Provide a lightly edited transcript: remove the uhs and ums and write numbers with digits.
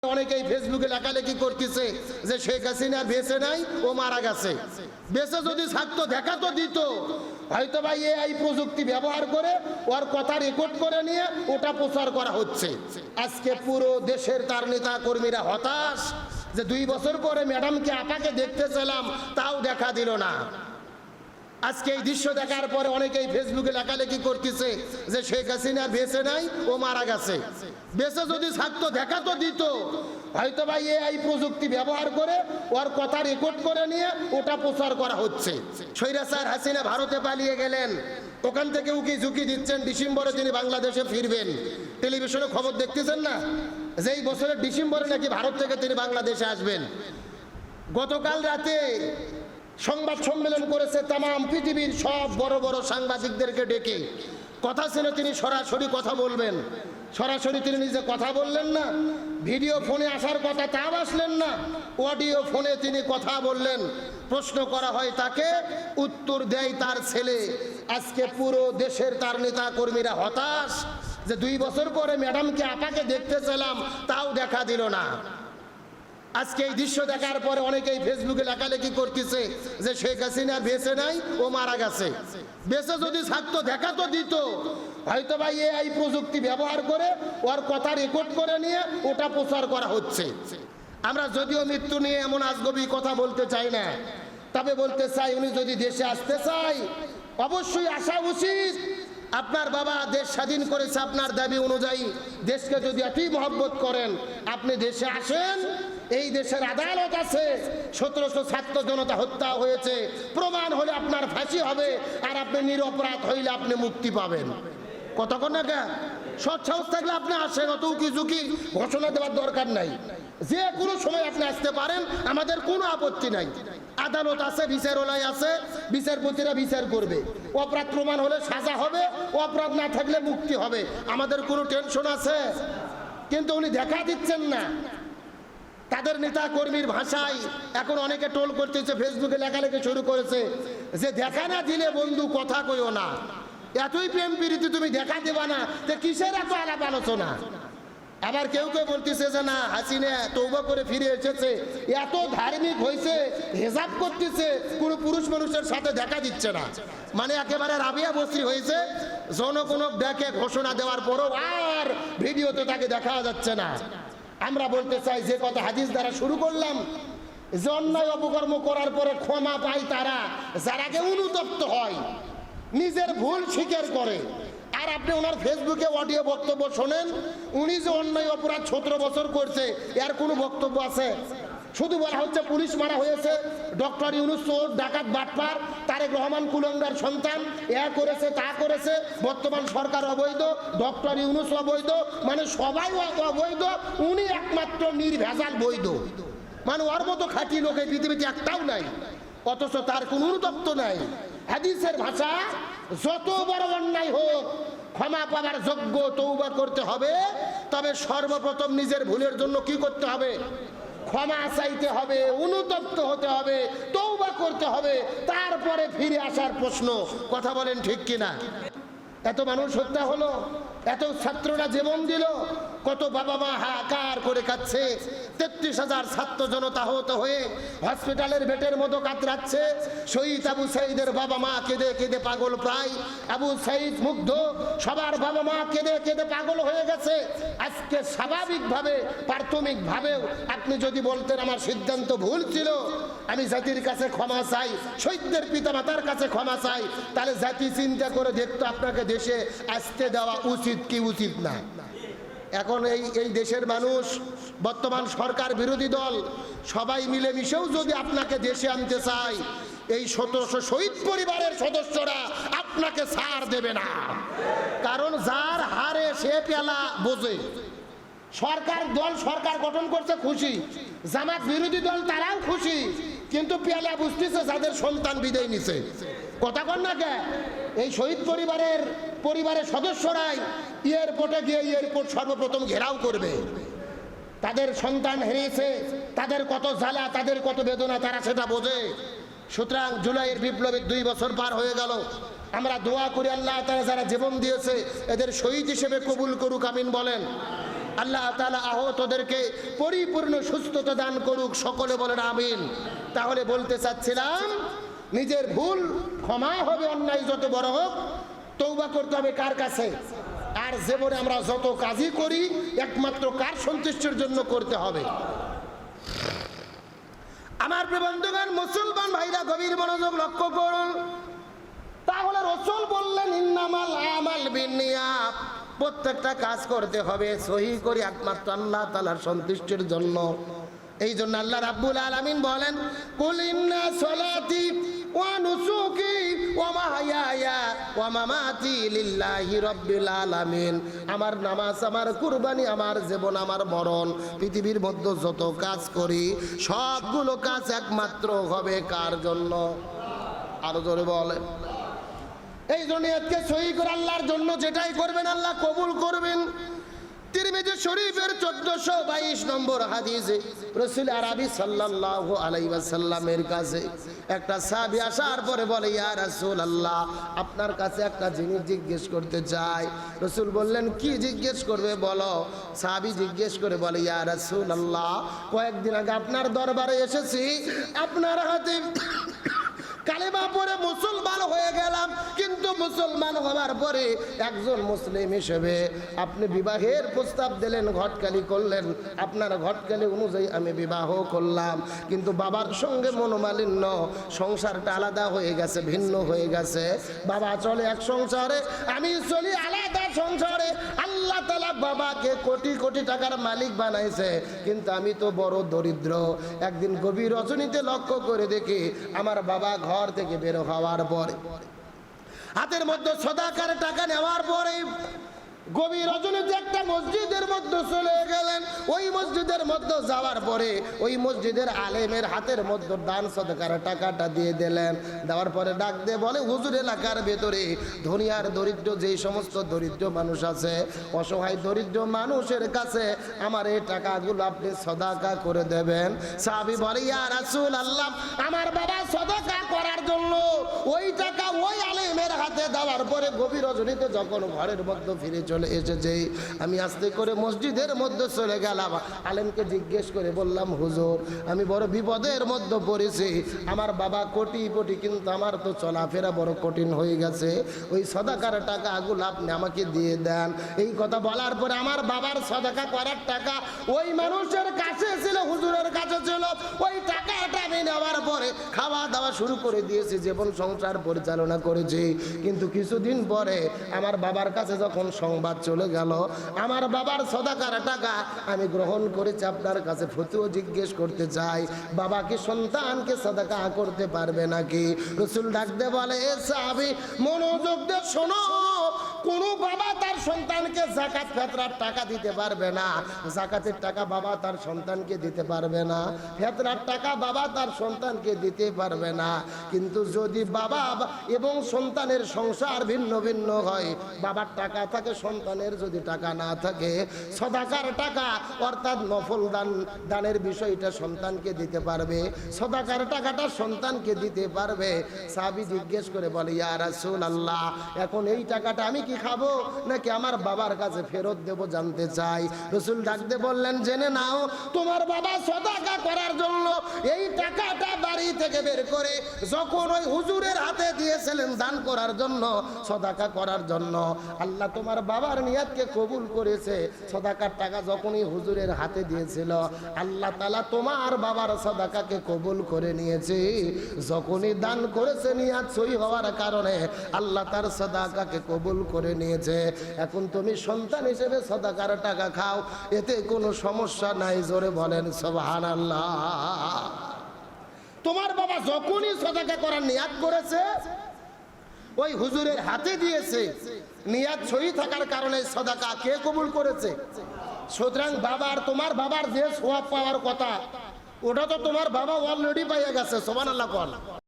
অনেকেই ফেসবুকে লেখালেখি করতেছে যে শেখ হাসিনা বেঁচে নাই, ও মারা গেছে। বেঁচে যদি থাকতো দেখা তো দিত, হয়তো বা এই প্রযুক্তি ব্যবহার করে ওর কথা রেকর্ড করে নিয়ে ওটা প্রচার করা হচ্ছে। আজকে পুরো দেশের তার নেতা কর্মীরা হতাশ যে 2 বছর পরে ম্যাডামকে আপাকে দেখতে চাইলাম, তাও দেখা দিল না। আজকে এই দৃশ্য দেখার পরে অনেকেই ফেসবুকে লেখালেখি করতেছে যে শেখ হাসিনা বেঁচে নাই, ও মারা গেছে। বেঁচে যদি থাকতো দেখা তো দিত, হয়তো বা এই প্রযুক্তি ব্যবহার করে ওর কথা রেকর্ড করে নিয়ে ওটা প্রচার করা হচ্ছে। স্বৈরাচার হাসিনা ভারতে পালিয়ে গেলেন, ওখান থেকে উকি ঝুঁকি দিচ্ছেন ডিসেম্বরে তিনি বাংলাদেশে ফিরবেন। টেলিভিশনে খবর দেখতেছেন না যে এই বছরের ডিসেম্বরে নাকি ভারত থেকে তিনি বাংলাদেশে আসবেন। গতকাল রাতে সংবাদ সম্মেলন করেছে তামাম পৃথিবীর সব বড় বড় সাংবাদিকদেরকে ডেকে। কথা ছিল তিনি সরাসরি কথা বলবেন, সরাসরি তিনি নিজে কথা বললেন না। ভিডিও ফোনে আসার কথা তাও আসলেন না, অডিও ফোনে তিনি কথা বললেন। প্রশ্ন করা হয় তাকে, উত্তর দেয় তার ছেলে। আজকে পুরো দেশের তার নেতা কর্মীরা হতাশ যে 2 বছর পরে ম্যাডামকে আপাকে দেখতে চাইলাম, তাও দেখা দিল না। আজকে এই দৃশ্য দেখার পরে অনেকেই ফেসবুকে লেখালেখি করতেছে যে শেখ হাসিনা বেঁচে নাই, ও মারা গেছে। বেঁচে যদি থাকতো দেখা তো দিত, হয়তো বা এই প্রযুক্তি ব্যবহার করে ওর কথা রেকর্ড করে নিয়ে ওটা প্রচার করা হচ্ছে। আমরা যদিও মৃত্যু নিয়ে এমন আজগবি কথা বলতে চাই না, তবে বলতে চাই উনি যদি দেশে আসতে চাই অবশ্যই আসা উচিত। আপনার বাবা দেশ স্বাধীন করেছে আপনার দাবি অনুযায়ী। দেশকে যদি এতই মহব্বত করেন, আপনি দেশে আসেন। এই দেশের আদালত আছে, 1700 ছাত্র জনতা হত্যা হয়েছে, প্রমাণ হলে আপনার ফাঁসি হবে, আর আপনি নিরপরাধ হইলে আপনি মুক্তি পাবেন। কতক্ষণ না কে সৎ সাহস থাকলে আপনি আসেন, অত উকি ঝুঁকি ঘোষণা দেওয়ার দরকার নাই। যে কোনো সময় আপনি আসতে পারেন, আমাদের কোনো আপত্তি নাই। আদালত আছে, বিচারালয় আছে, বিচারপতিরা বিচার করবে। অপরাধ প্রমাণ হলে সাজা হবে, অপরাধ না থাকলে মুক্তি হবে, আমাদের কোনো টেনশন আছে। কিন্তু উনি দেখা দিচ্ছেন না। তাদের নেতা কর্মীর ভাষায় এখন অনেকে টোল করতেছে, ফেসবুকে লেখালেখি শুরু করেছে যে দেখা না দিলে বন্ধু কথা কইও না। এতই প্রেম প্রীতি তুমি দেখা দেবা না, তো কিসের এত আলাপ আলোচনা? আবার কেউ কেউ বলতেছে যে না, হাসিনা তওবা করে ফিরে এসেছে, এত ধার্মিক হয়েছে, হেজাব করতেছে, কোনো পুরুষ মানুষের সাথে দেখা দিচ্ছে না। মানে একেবারে রাবিয়া বস্ত্রী হয়েছে। জনগণ দেখে ঘোষণা দেওয়ার পরও আর ভিডিওতে তাকে দেখা যাচ্ছে না। আমরা বলতে চাই যে কথা হাদিস দ্বারা শুরু করলাম, যে অন্যায় অপকর্ম করার পরে ক্ষমা পায় তারা যারা আগে অনুতপ্ত হয়, নিজের ভুল স্বীকার করে। আর আপনি ওনার ফেসবুকে অডিও বক্তব্য শোনেন, উনি যে অন্যায় অপরাধ 17 বছর করছে, এর কোনো বক্তব্য আছে? শুধু বলা হচ্ছে পুলিশ মারা হয়েছে, ডক্টর ইউনূস চোর, ডাকাত, বাটপার, তারেক রহমান কুলঙ্গার সন্তান, এ করেছে তা করেছে, বর্তমান সরকার অবৈধ, ডক্টর ইউনূস অবৈধ, মানে সবাই অবৈধ, উনি একমাত্র নির্ভেজাল বৈধ। মানে ওর মতো খাঁটি লোক এই পৃথিবীতে একটাও নাই, অথচ তার কোনো অনুতপ্ত নাই। হাদিসের ভাষা, যত বড় অন্যায় হোক ক্ষমা পাবার যোগ্য তওবা করতে হবে। তবে সর্বপ্রথম নিজের ভুলের জন্য কি করতে হবে? ক্ষমা চাইতে হবে, অনুতপ্ত হতে হবে, তওবা করতে হবে, তারপরে ফিরে আসার প্রশ্ন। কথা বলেন ঠিক কিনা? এত মানুষ হত্যা হলো, এত ছাত্ররা জীবন দিল, কত বাবা মা হাহাকার করে কাঁদছে। 33,000 ছাত্র জনতা আহত হয়ে হসপিটালের বেডের মতো কাতরাচ্ছে। শহীদ আবু সাঈদের বাবা মা কেঁদে কেঁদে পাগল প্রায়। আবু সাঈদ মুগ্ধ, সবার বাবা মা কেঁদে কেঁদে পাগল হয়ে গেছে। আজকে স্বাভাবিকভাবে প্রাথমিকভাবেও আপনি যদি বলতেন আমার সিদ্ধান্ত ভুল ছিল, আমি জাতির কাছে ক্ষমা চাই, শহীদদের পিতামাতার কাছে ক্ষমা চাই, তাহলে জাতি চিন্তা করে দেখতো আপনাকে দেশে আসতে দেওয়া উচিত কি উচিত না। এখন এই দেশের মানুষ, বর্তমান সরকার বিরোধী দল সবাই মিলেমিশেও যদি আপনাকে দেশে আনতে চায়, এই 1700 শহীদ পরিবারের সদস্যরা আপনাকে ছাড় দেবে না। কারণ যার হারে সে পেলা বোঝে। সরকার দল সরকার গঠন করছে খুশি, জামাত বিরোধী দল তারাও খুশি, কিন্তু পেলা বুঝতেছে যাদের সন্তান বিদায় নিছে। কথা কন না কে? এই শহীদ পরিবারের সদস্যরাই এয়ারপোর্টে গিয়ে এয়ারপোর্ট সর্বপ্রথম ঘেরাও করবে। তাদের সন্তান হারিয়েছে, তাদের কত জ্বালা, তাদের কত বেদনা, তারা সেটা বোঝে। সুতরাং জুলাইয়ের বিপ্লবের 2 বছর পার হয়ে গেল। আমরা দোয়া করি আল্লাহ তাআলা যারা জীবন দিয়েছে এদের শহীদ হিসেবে কবুল করুক, আমিন বলেন। আল্লাহ তাআলা আহতদেরকে পরিপূর্ণ সুস্থতা দান করুক, সকলে বলেন আমিন। তাহলে বলতে চাচ্ছিলাম, নিজের ভুল ক্ষমা হবে, অন্যায় যত বড় হোক তওবা করতে হবে কার কাছে? আর জীবনে আমরা যত কাজই করি একমাত্র কার সন্তুষ্টির জন্য করতে হবে? আমার প্রিয় বন্ধুগণ, মুসলমান ভাইরা গভীর মনোযোগ লক্ষ্য করুন। তাহলে রাসূল বললেন ইন্নামাল আমাল বিন্নিয়াত, প্রত্যেকটা কাজ করতে হবে সহি করে একমাত্র আল্লাহ তাআলার সন্তুষ্টির জন্য। এই জন্য আল্লাহ রাব্বুল আলামিন বলেন, কুল ইন্না সলাতি ওয়া নুসুকি ওয়া মাহইয়ায়া ওয়া মামাতি লিল্লাহি রাব্বিল আলামিন। আমার নামাজ, আমার কুরবানি, আমার জীবন, আমার মরণ, পৃথিবীর মধ্যে যত কাজ করি সবগুলো কাজ একমাত্র হবে কার জন্য? আরো জোরে বলেন। এই জন্য আজকে সহি করে আল্লাহর জন্য যেটাই করবেন আল্লাহ কবুল করবেন। তিরমিজি শরীফের 1422 নম্বর হাদিসে রাসূল আরবি সাল্লাল্লাহু আলাইহি ওয়াসাল্লামের কাছে একটা সাহাবী আসার পরে বলে, ইয়া রাসূলুল্লাহ, আপনার কাছে একটা জিনিস জিজ্ঞেস করতে চাই। রাসূল বললেন, কি জিজ্ঞেস করবে বলো? সাহাবী জিজ্ঞেস করে বলে, ইয়া রাসূলুল্লাহ, কয়েকদিন আগে আপনার দরবারে এসেছি, আপনার হাতে কালেমা পড়ে মুসলমান হয়ে গেলাম, কিন্তু মুসলমান হওয়ার পরে একজন মুসলিম হিসেবে আপনি বিবাহের প্রস্তাব দিলেন, ঘটকালি করলেন, আপনার ঘটকালি অনুযায়ী আমি বিবাহ করলাম, কিন্তু বাবার সঙ্গে মনোমালিন্য, সংসারটা আলাদা হয়ে গেছে, ভিন্ন হয়ে গেছে। বাবা চলে এক সংসারে, আমি চলি আলাদা সংসারে। আল্লাহ তাআলা বাবাকে কোটি কোটি টাকার মালিক বানাইছে, কিন্তু আমি তো বড় দরিদ্র। একদিন গভীর রজনীতে লক্ষ্য করে দেখি আমার বাবা ঘর থেকে বের হওয়ার পরে, হাতের মধ্যে সদাকার টাকা নেওয়ার পরে গভীর রজনীতে একটা মসজিদের মধ্যে চলে গেলেন। ওই মসজিদের মধ্যে যাওয়ার পরে ওই মসজিদের আলেমের হাতের মধ্যে দান সদকার টাকাটা দিয়ে দিলেন। দেওয়ার পরে ডাক দিয়ে বলে, হুজুর, এলাকার ভেতরে ধনী আর দরিদ্র যেই সমস্ত দরিদ্র মানুষ আছে, অসহায় দরিদ্র মানুষের কাছে আমার এই টাকাগুলো আপনি সদাকা করে দেবেন। সাহাবী বলে, ইয়া রাসূলুল্লাহ, আমার বাবা সদাকা করার জন্য ওই টাকা ওই আলেমের হাতে দেওয়ার পরে গভীর রজনীতে যখন ঘরের মধ্যে ফিরে চলে এসেছে, আমি আস্তে করে মসজিদের মধ্যে চলে গেলাম। আলেমকে জিজ্ঞেস করে বললাম, হুজুর, আমি বড় বিপদের মধ্যে পড়েছি, আমার বাবা কোটিপতি, কিন্তু আমার তো চলাফেরা বড় কঠিন হয়ে গেছে, ওই সদাকার টাকাগুলো আপনি আমাকে দিয়ে দেন। এই কথা বলার পরে আমার বাবার সদাকা করার টাকা ওই মানুষের কাছে ছিল, হুজুরের কাছে ছিল। ওই টাকাটা আমি নেওয়ার পরে খাওয়া দাওয়া শুরু করে দিয়েছি, জীবন সংসার পরিচালনা করেছি। কিন্তু কিছুদিন পরে আমার বাবার কাছে যখন সংবাদ চলে গেল আমার বাবার সদাকার টাকা আমি গ্রহণ করেছি, আপনার কাছে ফতোয়া জিজ্ঞেস করতে চাই, বাবা কি সন্তানকে সদাকা করতে পারবে নাকি? রাসূল ডাকতে বলে, এ সাহাবী, মনোযোগ দিয়ে শোনো, কোন বাবা তার সন্তানকে যাকাত ফিতরার টাকা দিতে পারবে না। যাকাতের টাকা বাবা তার সন্তানকে দিতে পারবে না, ফিতরার টাকা বাবা তার সন্তানকে দিতে পারবে না। কিন্তু যদি বাবা এবং সন্তানের সংসার ভিন্ন ভিন্ন হয়, বাবার টাকা থাকে, সন্তানের যদি টাকা না থাকে, সদাকার টাকা অর্থাৎ নফল দানের বিষয়টা সন্তানকে দিতে পারবে, সদাকার টাকাটা সন্তানকে দিতে পারবে। সাহাবী জিজ্ঞেস করে বলে, ইয়া রাসূলুল্লাহ, এখন এই টাকাটা আমি কি খাবো নাকি আমার বাবার কাছে ফেরত দেব জানতে চাই। রাসূল ডাকতে বললেন, জেনে নাও, তোমার বাবা সদাকা করার জন্য এই টাকাটা বাড়ি থেকে বের করে যখন ওই হুজুরের হাতে দিয়েছিলেন দান করার জন্য, সদাকা করার জন্য, আল্লাহ তোমার বাবার নিয়তকে কবুল করেছে। সদাকার টাকা যখনই হুজুরের হাতে দিয়েছিল, আল্লাহ তাআলা তোমার বাবার সদাকাকে কবুল করে নিয়েছে। যখনই দান করেছে নিয়ত সহি হওয়ার কারণে আল্লাহ তার সদাকাকে কবুল করে নিয়েছে। এখন তুমি সন্তান হিসেবে সদাকার টাকা খাও, এতে কোনো সমস্যা নাই। জোরে বলেন সুবহানাল্লাহ। তোমার বাবা যখনই সদাকা করার নিয়ত করেছে, ওই হুজুরের হাতে দিয়েছে, নিয়ত সহি থাকার কারণে সদাকা কে কবুল করেছে? সুতরাং বাবার, তোমার বাবার যে সওয়াব পাওয়ার কথা, ওটা তো তোমার বাবা অলরেডি পাইয়া গেছে। সুবহানাল্লাহ।